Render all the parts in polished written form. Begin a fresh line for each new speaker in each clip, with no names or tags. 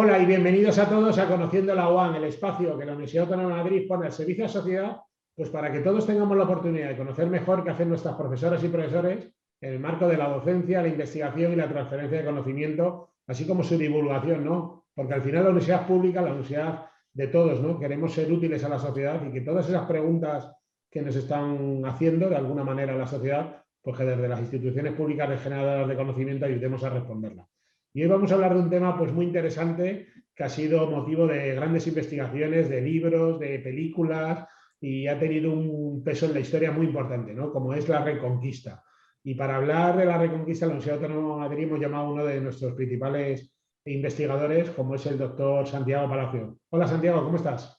Hola y bienvenidos a todos a Conociendo la UAM, el espacio que la Universidad Autónoma de Madrid pone al servicio de la sociedad, pues para que todos tengamos la oportunidad de conocer mejor qué hacen nuestras profesoras y profesores en el marco de la docencia, la investigación y la transferencia de conocimiento, así como su divulgación, ¿no? Porque al final la universidad pública, la universidad de todos, ¿no? Queremos ser útiles a la sociedad y que todas esas preguntas que nos están haciendo de alguna manera a la sociedad, pues que desde las instituciones públicas generadoras de conocimiento ayudemos a responderlas. Y hoy vamos a hablar de un tema pues, muy interesante que ha sido motivo de grandes investigaciones, de libros, de películas y ha tenido un peso en la historia muy importante, ¿no? Como es la Reconquista. Y para hablar de la Reconquista, la Universidad Autónoma de Madrid hemos llamado a uno de nuestros principales investigadores, como es el doctor Santiago Palacio. Hola Santiago, ¿cómo estás?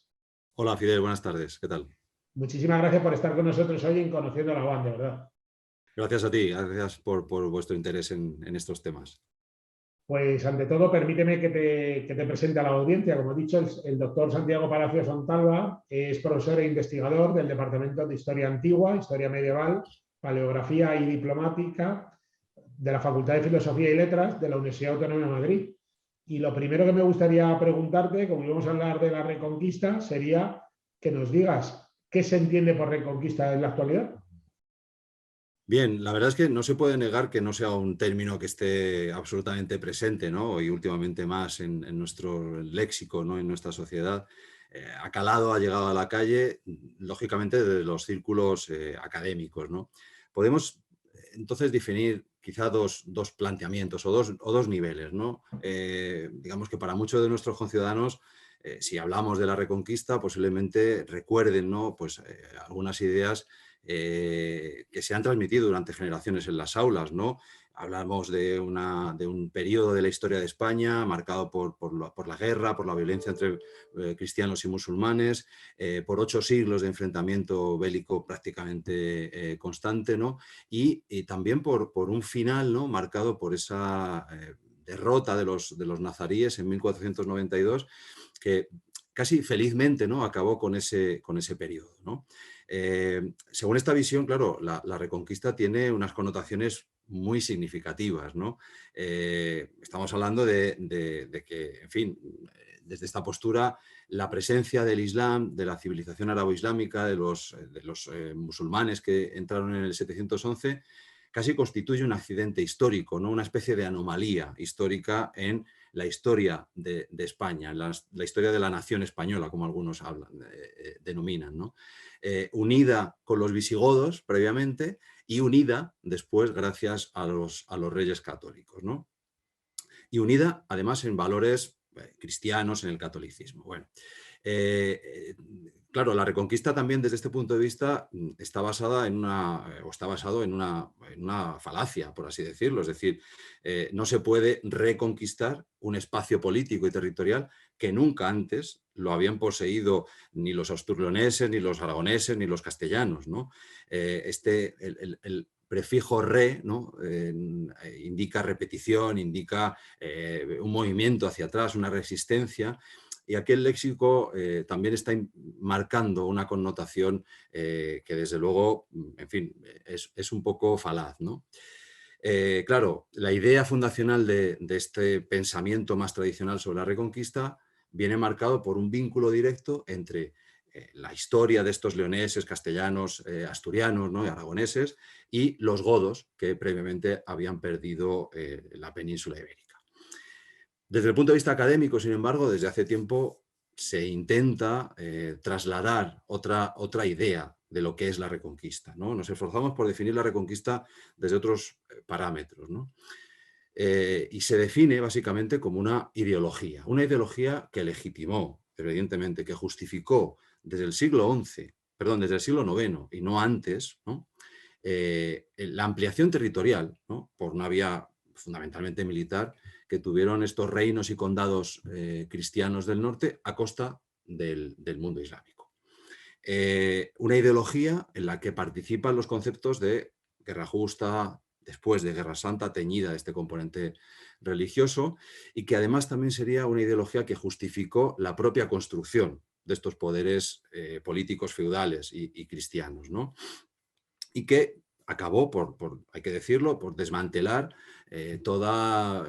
Hola Fidel, buenas tardes, ¿qué tal?
Muchísimas gracias por estar con nosotros hoy en Conociendo la UAM, de verdad.
Gracias a ti, gracias por vuestro interés en estos temas.
Pues ante todo, permíteme que te presente a la audiencia. Como he dicho, el doctor Santiago Palacios Ontalva es profesor e investigador del Departamento de Historia Antigua, Historia Medieval, Paleografía y Diplomática de la Facultad de Filosofía y Letras de la Universidad Autónoma de Madrid. Y lo primero que me gustaría preguntarte, como íbamos a hablar de la Reconquista, sería que nos digas qué se entiende por Reconquista en la actualidad.
Bien, la verdad es que no se puede negar que no sea un término que esté absolutamente presente, ¿no? Y últimamente más en nuestro léxico, ¿no? En nuestra sociedad. Ha calado, ha llegado a la calle, lógicamente, de los círculos académicos, ¿no? Podemos entonces definir quizá dos planteamientos o dos niveles, ¿no? Digamos que para muchos de nuestros conciudadanos, si hablamos de la Reconquista, posiblemente recuerden, ¿no? Pues, algunas ideas que se han transmitido durante generaciones en las aulas, ¿no? Hablamos de un periodo de la historia de España marcado por la guerra, por la violencia entre cristianos y musulmanes, por 8 siglos de enfrentamiento bélico prácticamente constante, ¿no? Y también por un final, ¿no? Marcado por esa derrota de los nazaríes en 1492, que casi felizmente, ¿no? Acabó con ese periodo, ¿no? Según esta visión, claro, la Reconquista tiene unas connotaciones muy significativas, ¿no? Estamos hablando de que, en fin, desde esta postura, la presencia del Islam, de la civilización árabo-islámica, de los musulmanes que entraron en el 711, casi constituye un accidente histórico, ¿no? Una especie de anomalía histórica en la historia de España, en la historia de la nación española, como algunos denominan, ¿no? Unida con los visigodos previamente y unida después gracias a los reyes católicos, ¿no? Y unida además en valores cristianos, en el catolicismo. Bueno, claro, la Reconquista también desde este punto de vista está basada está basado en una falacia, por así decirlo. Es decir, no se puede reconquistar un espacio político y territorial que nunca antes lo habían poseído ni los asturleoneses, ni los aragoneses, ni los castellanos, ¿no? El prefijo re, ¿no? Indica repetición, indica un movimiento hacia atrás, una resistencia, y aquel léxico también está marcando una connotación que desde luego, en fin, es un poco falaz, ¿no? Claro, la idea fundacional de este pensamiento más tradicional sobre la Reconquista viene marcado por un vínculo directo entre la historia de estos leoneses, castellanos, asturianos, ¿no? Y aragoneses, y los godos que previamente habían perdido la península ibérica. Desde el punto de vista académico, sin embargo, desde hace tiempo se intenta trasladar otra idea de lo que es la Reconquista, ¿no? Nos esforzamos por definir la Reconquista desde otros parámetros, ¿no? Y se define básicamente como una ideología que legitimó, evidentemente, que justificó desde el siglo XI, perdón, desde el siglo IX y no antes, ¿no? La ampliación territorial, ¿no? Por una vía fundamentalmente militar que tuvieron estos reinos y condados cristianos del norte a costa del mundo islámico. Una ideología en la que participan los conceptos de guerra justa, después de Guerra Santa, teñida de este componente religioso, y que además también sería una ideología que justificó la propia construcción de estos poderes políticos feudales y cristianos, ¿no? Y que acabó, hay que decirlo, por desmantelar toda,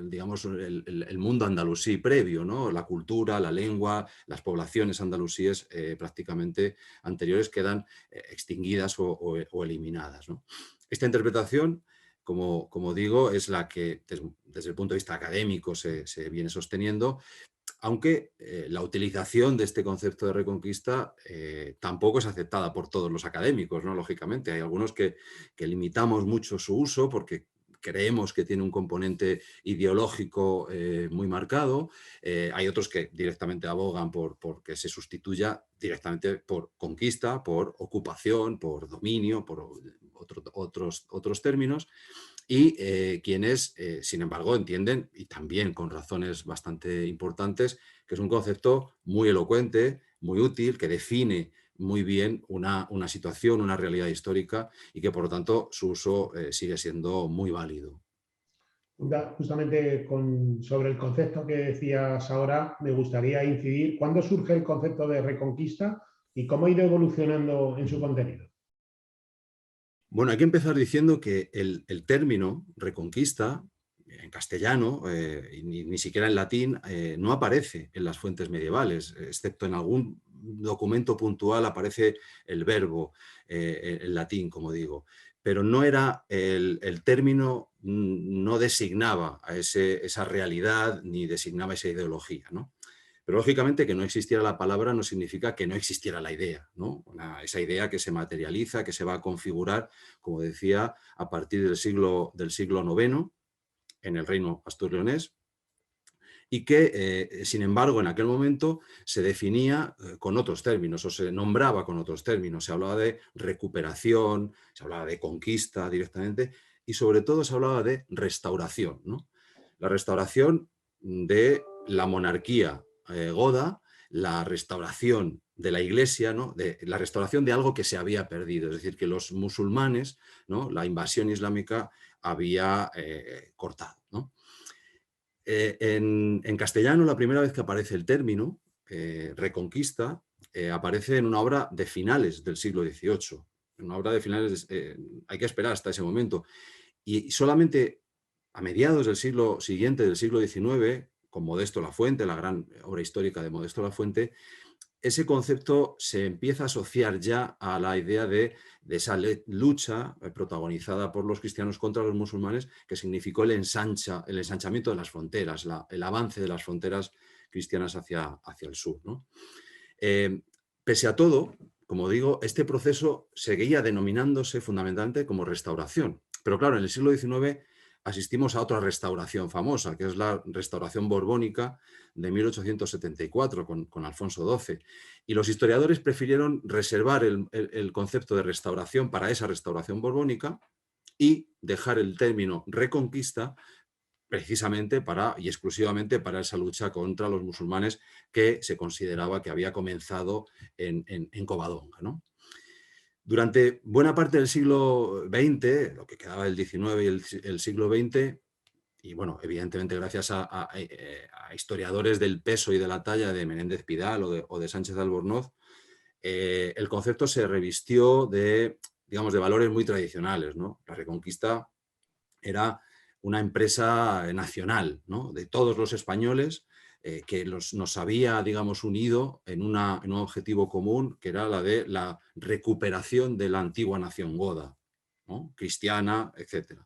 digamos, el mundo andalusí previo, ¿no? La cultura, la lengua, las poblaciones andalusíes prácticamente anteriores quedan extinguidas o eliminadas, ¿no? Esta interpretación, como digo, es la que desde el punto de vista académico se viene sosteniendo, aunque la utilización de este concepto de reconquista tampoco es aceptada por todos los académicos, ¿no? Lógicamente, hay algunos que limitamos mucho su uso porque creemos que tiene un componente ideológico muy marcado. Hay otros que directamente abogan por que se sustituya directamente por conquista, por ocupación, por dominio, por otros términos. Y quienes, sin embargo, entienden, y también con razones bastante importantes, que es un concepto muy elocuente, muy útil, que define muy bien una situación, una realidad histórica y que, por lo tanto, su uso sigue siendo muy válido.
Justamente sobre el concepto que decías ahora, me gustaría incidir. ¿Cuándo surge el concepto de reconquista y cómo ha ido evolucionando en su contenido?
Bueno, hay que empezar diciendo que el término reconquista, en castellano, y ni siquiera en latín, no aparece en las fuentes medievales, excepto en algún documento puntual aparece el verbo en latín, como digo. Pero no era el término, no designaba a esa realidad ni designaba esa ideología, ¿no? Pero lógicamente que no existiera la palabra no significa que no existiera la idea, ¿no? Esa idea que se materializa, que se va a configurar, como decía, a partir del siglo IX en el reino astur-leonés, y que, sin embargo, en aquel momento se definía con otros términos o se nombraba con otros términos. Se hablaba de recuperación, se hablaba de conquista directamente y sobre todo se hablaba de restauración, ¿no? La restauración de la monarquía goda, la restauración de la iglesia, ¿no? La restauración de algo que se había perdido, es decir, que los musulmanes, ¿no? La invasión islámica había cortado, ¿no? En castellano, la primera vez que aparece el término reconquista aparece en una obra de finales del siglo XVIII. En una obra de finales, hay que esperar hasta ese momento. Y solamente a mediados del siglo siguiente, del siglo XIX, con Modesto Lafuente, la gran obra histórica de Modesto Lafuente, ese concepto se empieza a asociar ya a la idea de esa lucha protagonizada por los cristianos contra los musulmanes, que significó el ensanchamiento de las fronteras, el avance de las fronteras cristianas hacia el sur, ¿no? Pese a todo, como digo, este proceso seguía denominándose fundamentalmente como restauración. Pero claro, en el siglo XIX asistimos a otra restauración famosa, que es la restauración borbónica de 1874 con Alfonso XII. Y los historiadores prefirieron reservar el concepto de restauración para esa restauración borbónica y dejar el término reconquista precisamente y exclusivamente para esa lucha contra los musulmanes que se consideraba que había comenzado en Covadonga, ¿no? Durante buena parte del siglo XX, lo que quedaba del XIX y el siglo XX, y bueno, evidentemente gracias a historiadores del peso y de la talla de Menéndez Pidal o de Sánchez Albornoz, el concepto se revistió digamos, de valores muy tradicionales, ¿no? La Reconquista era una empresa nacional, ¿no? De todos los españoles que nos había, digamos, unido en un objetivo común, que era la de la recuperación de la antigua nación goda, ¿no? Cristiana, etc.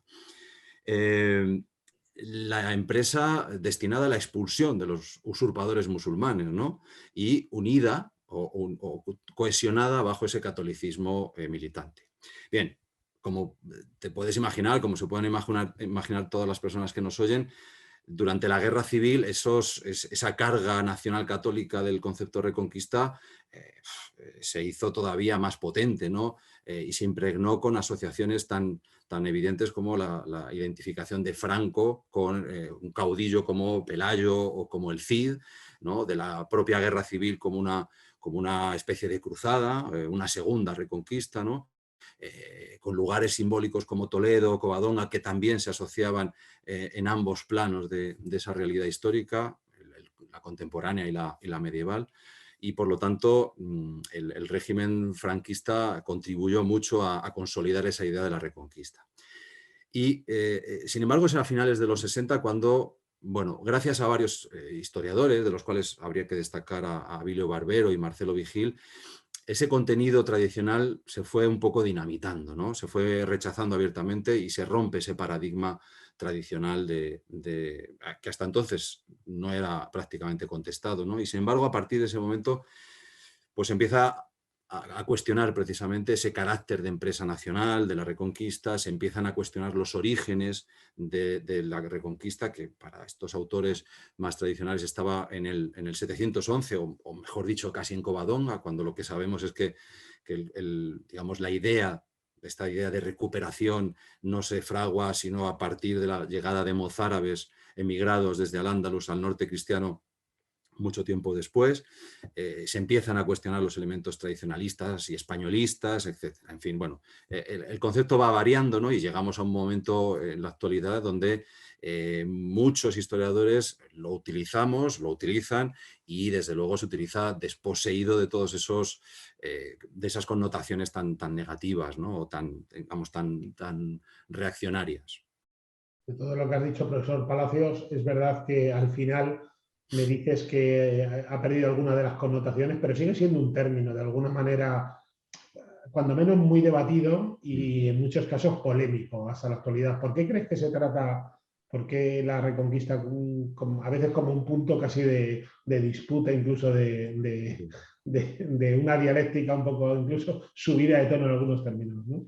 La empresa destinada a la expulsión de los usurpadores musulmanes, ¿no? Y unida o cohesionada bajo ese catolicismo militante. Bien, como te puedes imaginar, como se pueden imaginar todas las personas que nos oyen, durante la guerra civil esa carga nacional católica del concepto reconquista se hizo todavía más potente, ¿no? Y se impregnó con asociaciones tan evidentes como la identificación de Franco con un caudillo como Pelayo o como el Cid, ¿no? De la propia guerra civil como una especie de cruzada, una segunda reconquista, ¿no? Con lugares simbólicos como Toledo o Covadonga, que también se asociaban en ambos planos de esa realidad histórica, la contemporánea y la medieval. y por lo tanto el régimen franquista contribuyó mucho a consolidar esa idea de la Reconquista. Y sin embargo es a finales de los 60 cuando, bueno, gracias a varios historiadores, de los cuales habría que destacar a Abilio Barbero y Marcelo Vigil, ese contenido tradicional se fue un poco dinamitando, ¿no? Se fue rechazando abiertamente y se rompe ese paradigma tradicional que hasta entonces no era prácticamente contestado, ¿no? Y sin embargo, a partir de ese momento, pues empieza a cuestionar precisamente ese carácter de empresa nacional, de la Reconquista, se empiezan a cuestionar los orígenes de la Reconquista, que para estos autores más tradicionales estaba en el 711, o mejor dicho, casi en Covadonga, cuando lo que sabemos es que digamos, esta idea de recuperación no se fragua sino a partir de la llegada de mozárabes emigrados desde Al-Ándalus al norte cristiano mucho tiempo después. Se empiezan a cuestionar los elementos tradicionalistas y españolistas, etc. En fin, bueno, el concepto va variando, ¿no? Y llegamos a un momento en la actualidad donde muchos historiadores lo utilizan y desde luego se utiliza desposeído de todos esos, de esas connotaciones tan negativas, ¿no? O digamos, tan reaccionarias.
De todo lo que has dicho, profesor Palacios, es verdad que al final me dices que ha perdido alguna de las connotaciones, pero sigue siendo un término, de alguna manera, cuando menos muy debatido y en muchos casos polémico hasta la actualidad. ¿Por qué crees que se trata, por qué la Reconquista a veces como un punto casi de disputa, incluso de una dialéctica un poco, incluso subida de tono en algunos términos, ¿no?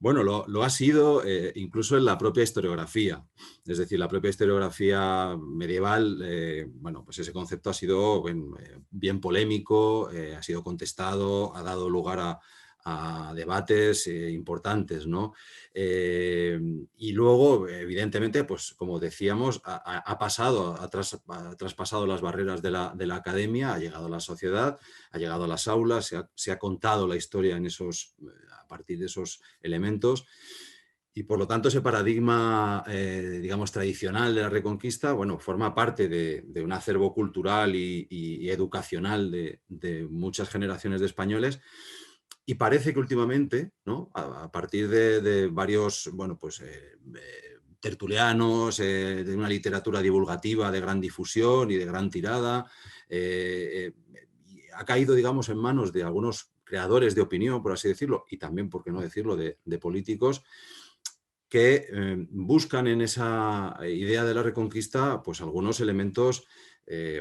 Bueno, lo ha sido incluso en la propia historiografía. Es decir, la propia historiografía medieval, bueno, pues ese concepto ha sido bien polémico, ha sido contestado, ha dado lugar a debates importantes, ¿no? Y luego, evidentemente, pues como decíamos, ha traspasado las barreras de la academia, ha llegado a la sociedad, ha llegado a las aulas, se ha contado la historia a partir de esos elementos. Y por lo tanto ese paradigma, digamos, tradicional de la Reconquista, bueno, forma parte de un acervo cultural y educacional de muchas generaciones de españoles. Y parece que últimamente, ¿no? A partir de varios, bueno, pues, tertulianos, de una literatura divulgativa de gran difusión y de gran tirada, ha caído, digamos, en manos de algunos creadores de opinión, por así decirlo, y también, por qué no decirlo, de políticos, que buscan en esa idea de la Reconquista pues algunos elementos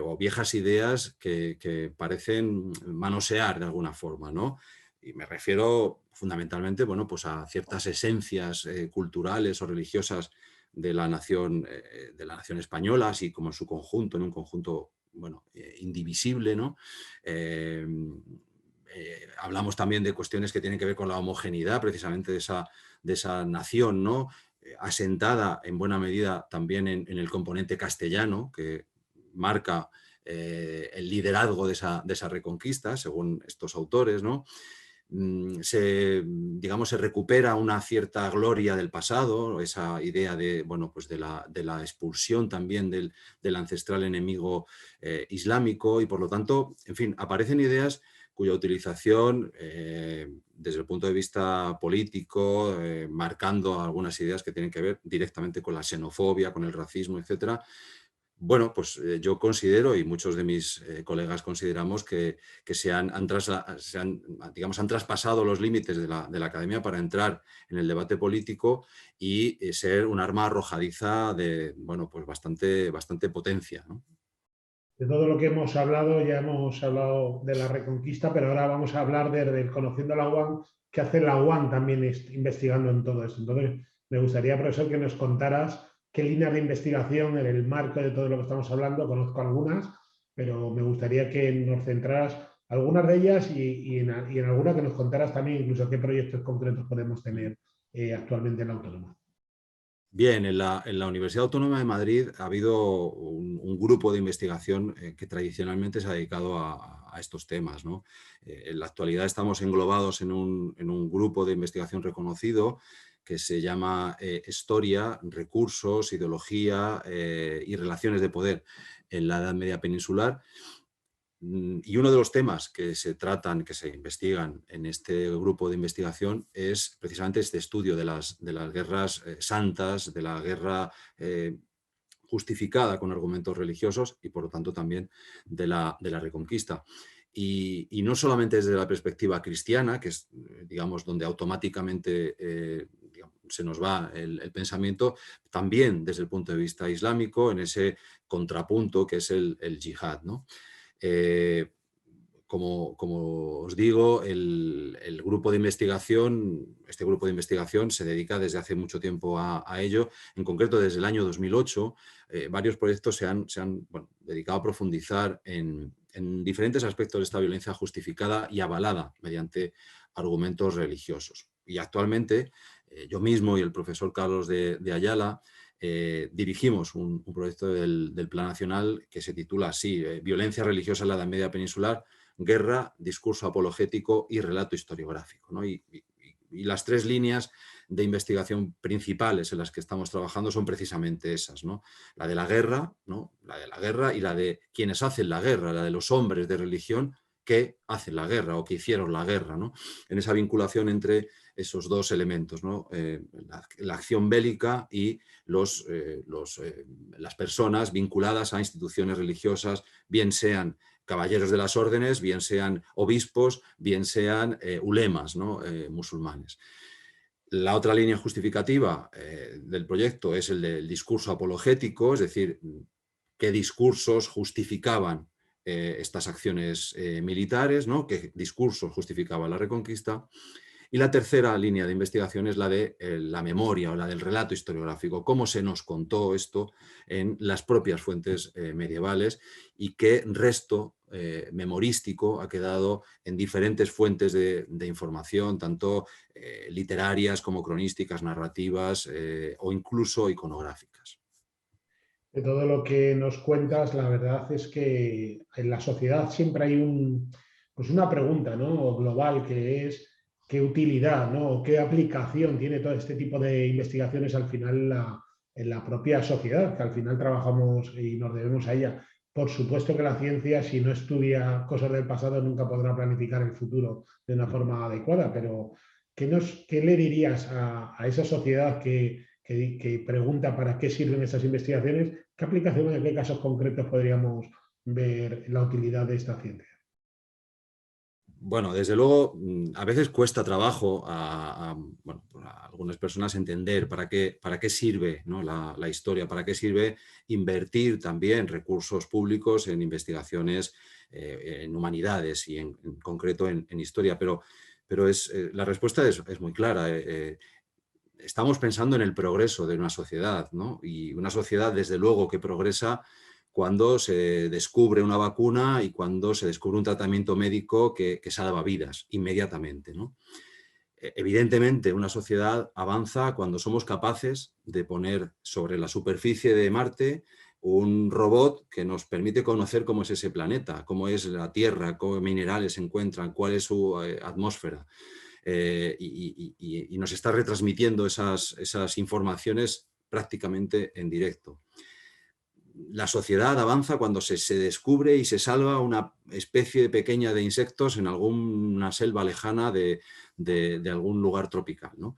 o viejas ideas que parecen manosear de alguna forma, ¿no? Y me refiero fundamentalmente, bueno, pues a ciertas esencias culturales o religiosas de la nación española, así como en su conjunto, en un conjunto, bueno, indivisible, ¿no? Eh, Hablamos también de cuestiones que tienen que ver con la homogeneidad precisamente de esa nación, ¿no? Asentada en buena medida también en el componente castellano, que marca el liderazgo de esa reconquista, según estos autores, ¿no? Digamos, se recupera una cierta gloria del pasado, esa idea de, bueno, pues de la expulsión también del ancestral enemigo islámico, y por lo tanto, en fin, aparecen ideas cuya utilización, desde el punto de vista político, marcando algunas ideas que tienen que ver directamente con la xenofobia, con el racismo, etcétera. Bueno, pues yo considero, y muchos de mis colegas consideramos, que digamos, han traspasado los límites de la academia para entrar en el debate político y ser un arma arrojadiza de, bueno, pues bastante potencia, ¿no?
De todo lo que hemos hablado, ya hemos hablado de la Reconquista, pero ahora vamos a hablar del Conociendo la UAM, que hace la UAM también investigando en todo esto. Entonces, me gustaría, profesor, que nos contaras qué líneas de investigación en el marco de todo lo que estamos hablando. Conozco algunas, pero me gustaría que nos centraras algunas de ellas y en alguna que nos contaras también incluso qué proyectos concretos podemos tener actualmente en la Autónoma.
Bien, en la Universidad Autónoma de Madrid ha habido un grupo de investigación que tradicionalmente se ha dedicado a estos temas, ¿no? En la actualidad estamos englobados en un grupo de investigación reconocido que se llama Historia, Recursos, Ideología y Relaciones de Poder en la Edad Media Peninsular. Y uno de los temas que se tratan, que se investigan en este grupo de investigación es precisamente este estudio de las guerras santas, de la guerra justificada con argumentos religiosos y por lo tanto también de la Reconquista. Y no solamente desde la perspectiva cristiana, que es, digamos, donde automáticamente se nos va el pensamiento, también desde el punto de vista islámico, en ese contrapunto que es el yihad, ¿no? Eh, como os digo, el grupo de investigación, este grupo de investigación se dedica desde hace mucho tiempo a ello. En concreto, desde el año 2008, varios proyectos se han dedicado a profundizar en diferentes aspectos de esta violencia justificada y avalada mediante argumentos religiosos. Y actualmente, yo mismo y el profesor Carlos de Ayala dirigimos un proyecto del Plan Nacional que se titula así, Violencia religiosa en la Edad Media Peninsular, guerra, discurso apologético y relato historiográfico, ¿no? Y las tres líneas de investigación principales en las que estamos trabajando son precisamente esas, ¿no? La de la guerra, ¿no? La de la guerra y la de quienes hacen la guerra, la de los hombres de religión que hacen la guerra o que hicieron la guerra, ¿no? En esa vinculación entre esos dos elementos, ¿no? La acción bélica y las personas vinculadas a instituciones religiosas, bien sean caballeros de las órdenes, bien sean obispos, bien sean ulemas, ¿no? Musulmanes. La otra línea justificativa del proyecto es el del discurso apologético, es decir, qué discursos justificaban estas acciones militares, ¿no? Qué discursos justificaban la Reconquista. Y la tercera línea de investigación es la de la memoria o la del relato historiográfico, cómo se nos contó esto en las propias fuentes medievales y qué resto memorístico ha quedado en diferentes fuentes de información, tanto literarias como cronísticas, narrativas o incluso iconográficas.
De todo lo que nos cuentas, la verdad es que en la sociedad siempre hay pues una pregunta, ¿no? Global, que es qué utilidad, ¿no? O qué aplicación tiene todo este tipo de investigaciones al final en la propia sociedad, que al final trabajamos y nos debemos a ella. Por supuesto que la ciencia, si no estudia cosas del pasado, nunca podrá planificar el futuro de una forma adecuada, pero ¿qué le dirías a esa sociedad que pregunta para qué sirven esas investigaciones? ¿Qué aplicaciones, en qué casos concretos podríamos ver la utilidad de esta ciencia?
Bueno, desde luego, a veces cuesta trabajo a algunas personas entender para qué sirve, ¿no? la historia, para qué sirve invertir también recursos públicos en investigaciones en humanidades y en concreto en historia. Pero la respuesta es muy clara. Estamos pensando en el progreso de una sociedad, ¿no? Y una sociedad, desde luego, que progresa cuando se descubre una vacuna y cuando se descubre un tratamiento médico que salva vidas inmediatamente, ¿no? Evidentemente, una sociedad avanza cuando somos capaces de poner sobre la superficie de Marte un robot que nos permite conocer cómo es ese planeta, cómo es la Tierra, qué minerales se encuentran, cuál es su atmósfera. Y nos está retransmitiendo esas informaciones prácticamente en directo. La sociedad avanza cuando se descubre y se salva una especie pequeña de insectos en alguna selva lejana de algún lugar tropical, ¿no?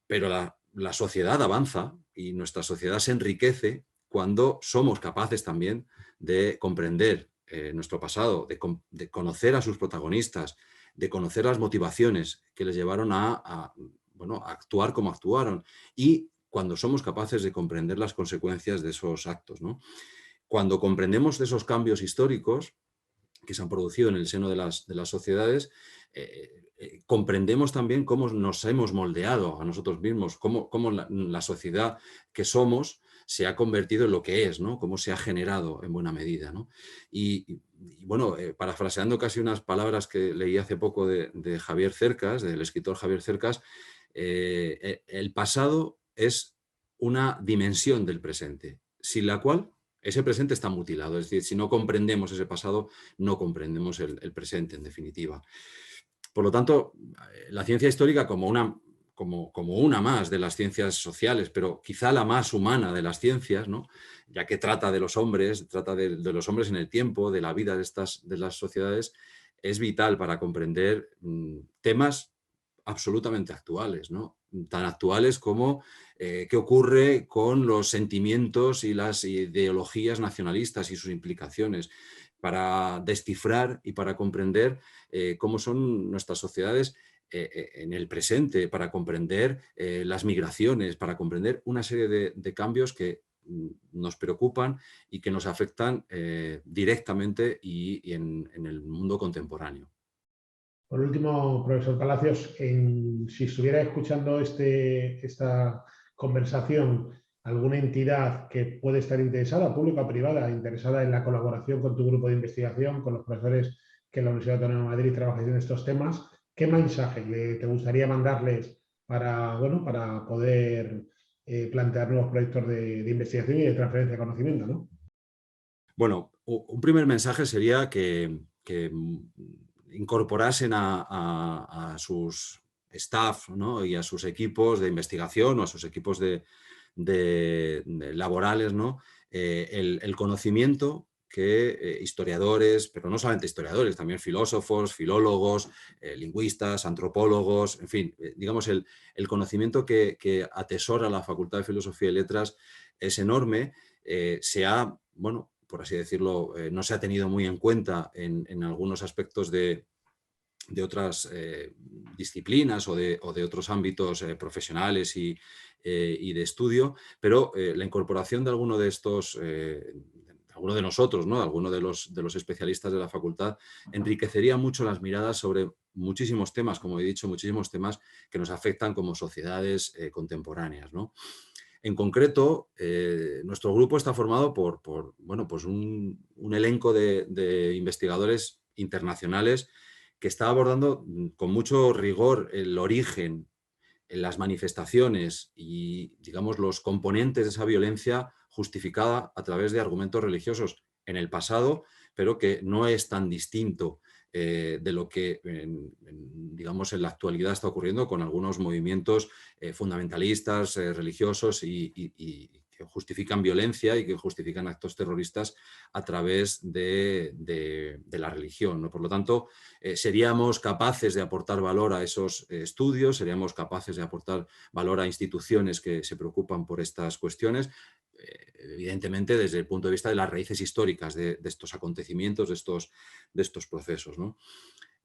Pero la sociedad avanza y nuestra sociedad se enriquece cuando somos capaces también de comprender nuestro pasado, de conocer a sus protagonistas, de conocer las motivaciones que les llevaron a actuar como actuaron y cuando somos capaces de comprender las consecuencias de esos actos, ¿no? Cuando comprendemos esos cambios históricos que se han producido en el seno de las sociedades, comprendemos también cómo nos hemos moldeado a nosotros mismos, cómo la sociedad que somos se ha convertido en lo que es, ¿no? Cómo se ha generado en buena medida, ¿no? Bueno, parafraseando casi unas palabras que leí hace poco de Javier Cercas, del escritor Javier Cercas, el pasado es una dimensión del presente, sin la cual ese presente está mutilado. Es decir, si no comprendemos ese pasado, no comprendemos el presente, en definitiva. Por lo tanto, la ciencia histórica como una como una más de las ciencias sociales, pero quizá la más humana de las ciencias, ¿no? Ya que trata de los hombres, trata de los hombres en el tiempo, de la vida de las sociedades, es vital para comprender temas absolutamente actuales, ¿no? Tan actuales como qué ocurre con los sentimientos y las ideologías nacionalistas y sus implicaciones, para descifrar y para comprender cómo son nuestras sociedades en el presente, para comprender las migraciones, para comprender una serie de cambios que nos preocupan y que nos afectan directamente y en el mundo contemporáneo.
Por último, profesor Palacios, si estuviera escuchando esta conversación alguna entidad que puede estar interesada, pública o privada, interesada en la colaboración con tu grupo de investigación, con los profesores que en la Universidad Autónoma de Madrid trabajan en estos temas, ¿qué mensaje te gustaría mandarles para, bueno, para poder plantear nuevos proyectos de investigación y de transferencia de conocimiento, ¿no?
Bueno, un primer mensaje sería que incorporasen a sus staff, ¿no? Y a sus equipos de investigación o a sus equipos de laborales, ¿no? El conocimiento que historiadores, pero no solamente historiadores, también filósofos, filólogos, lingüistas, antropólogos, en fin, digamos el conocimiento que atesora la Facultad de Filosofía y Letras es enorme. Bueno, por así decirlo, no se ha tenido muy en cuenta en algunos aspectos de otras disciplinas o de otros ámbitos profesionales y de estudio, pero la incorporación de alguno de estos, alguno de nosotros, ¿no? Alguno de los especialistas de la facultad, enriquecería mucho las miradas sobre muchísimos temas, como he dicho, muchísimos temas que nos afectan como sociedades contemporáneas, ¿no? En concreto, nuestro grupo está formado por bueno, pues un elenco de investigadores internacionales que está abordando con mucho rigor el origen, las manifestaciones y, digamos, los componentes de esa violencia justificada a través de argumentos religiosos en el pasado, pero que no es tan distinto de lo que, digamos, en la actualidad está ocurriendo con algunos movimientos fundamentalistas, religiosos y que justifican violencia y que justifican actos terroristas a través de la religión, ¿no? Por lo tanto, seríamos capaces de aportar valor a esos estudios, seríamos capaces de aportar valor a instituciones que se preocupan por estas cuestiones, evidentemente desde el punto de vista de las raíces históricas de estos acontecimientos, de estos procesos, ¿no?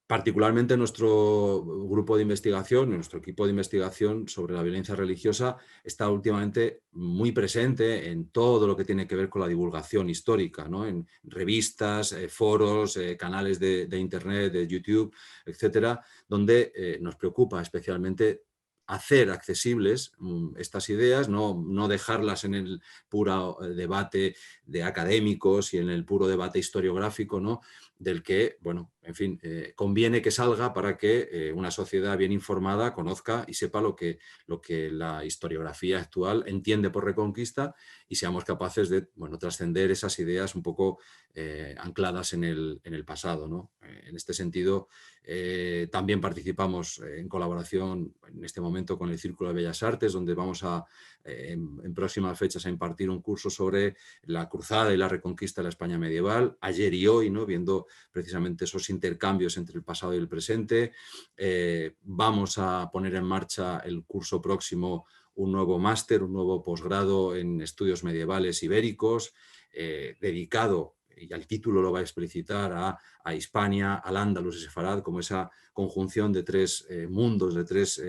Particularmente nuestro grupo de investigación, nuestro equipo de investigación sobre la violencia religiosa está últimamente muy presente en todo lo que tiene que ver con la divulgación histórica, ¿no? En revistas, foros, canales de Internet, de YouTube, etcétera, donde nos preocupa especialmente hacer accesibles estas ideas, no dejarlas en el puro debate de académicos y en el puro debate historiográfico, ¿no? Del que, bueno, en fin, conviene que salga para que una sociedad bien informada conozca y sepa lo que la historiografía actual entiende por Reconquista y seamos capaces de, bueno, trascender esas ideas un poco ancladas en el pasado, ¿no? En este sentido, también participamos en colaboración en este momento con el Círculo de Bellas Artes, donde vamos en próximas fechas a impartir un curso sobre la cruzada y la reconquista de la España medieval, ayer y hoy, ¿no? Viendo precisamente esos intercambios entre el pasado y el presente. Vamos a poner en marcha el curso próximo un nuevo máster, un nuevo posgrado en estudios medievales ibéricos, dedicado, y el título lo va a explicitar, a Hispania, al Andalus y Sefarad, como esa conjunción de tres mundos, de tres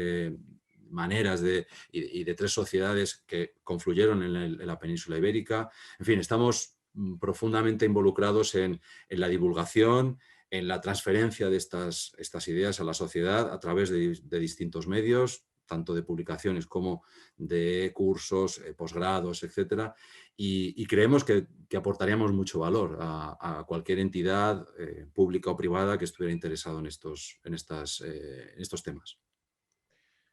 maneras y de tres sociedades que confluyeron en la península ibérica. En fin, estamos profundamente involucrados en la divulgación, en la transferencia de estas ideas a la sociedad a través de distintos medios, tanto de publicaciones como de cursos, posgrados, etcétera, y creemos que aportaríamos mucho valor a cualquier entidad pública o privada que estuviera interesado en estos temas.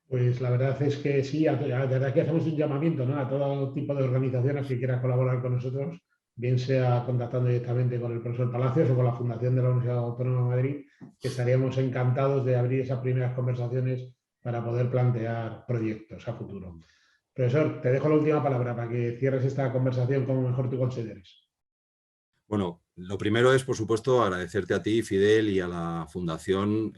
Pues la verdad es que sí, desde aquí hacemos un llamamiento, ¿no? A todo tipo de organizaciones que quieran colaborar con nosotros, bien sea contactando directamente con el profesor Palacios o con la Fundación de la Universidad Autónoma de Madrid, que estaríamos encantados de abrir esas primeras conversaciones para poder plantear proyectos a futuro. Profesor, te dejo la última palabra para que cierres esta conversación como mejor tú consideres.
Bueno, lo primero es, por supuesto, agradecerte a ti, Fidel, y a la Fundación,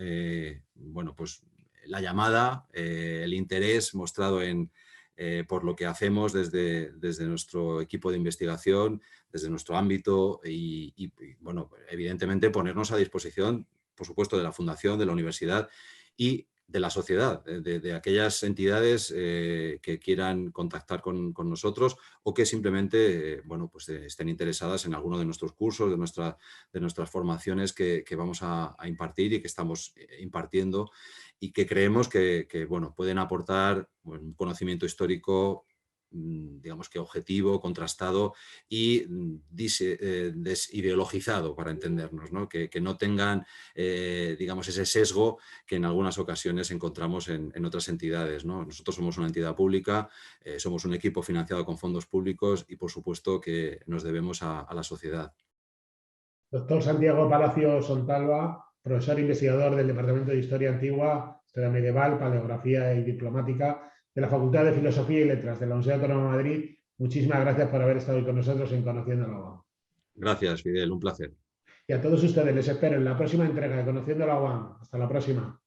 bueno, pues la llamada, el interés mostrado por lo que hacemos desde nuestro equipo de investigación, desde nuestro ámbito y, bueno, evidentemente ponernos a disposición, por supuesto, de la Fundación, de la Universidad y de la sociedad, de aquellas entidades que quieran contactar con nosotros o que simplemente bueno, pues estén interesadas en alguno de nuestros cursos, de nuestras formaciones que vamos a impartir y que estamos impartiendo y que creemos que bueno, pueden aportar un conocimiento histórico, digamos que objetivo, contrastado y desideologizado, para entendernos, ¿no? Que no tengan, digamos, ese sesgo que en algunas ocasiones encontramos en otras entidades, ¿no? Nosotros somos una entidad pública, somos un equipo financiado con fondos públicos y, por supuesto, que nos debemos a la sociedad.
Doctor Santiago Palacio Sontalva, profesor investigador del Departamento de Historia Antigua, Historia Medieval, Paleografía y Diplomática de la Facultad de Filosofía y Letras de la Universidad Autónoma de Madrid. Muchísimas gracias por haber estado hoy con nosotros en Conociendo la UAM.
Gracias, Fidel, un placer.
Y a todos ustedes les espero en la próxima entrega de Conociendo la UAM. Hasta la próxima.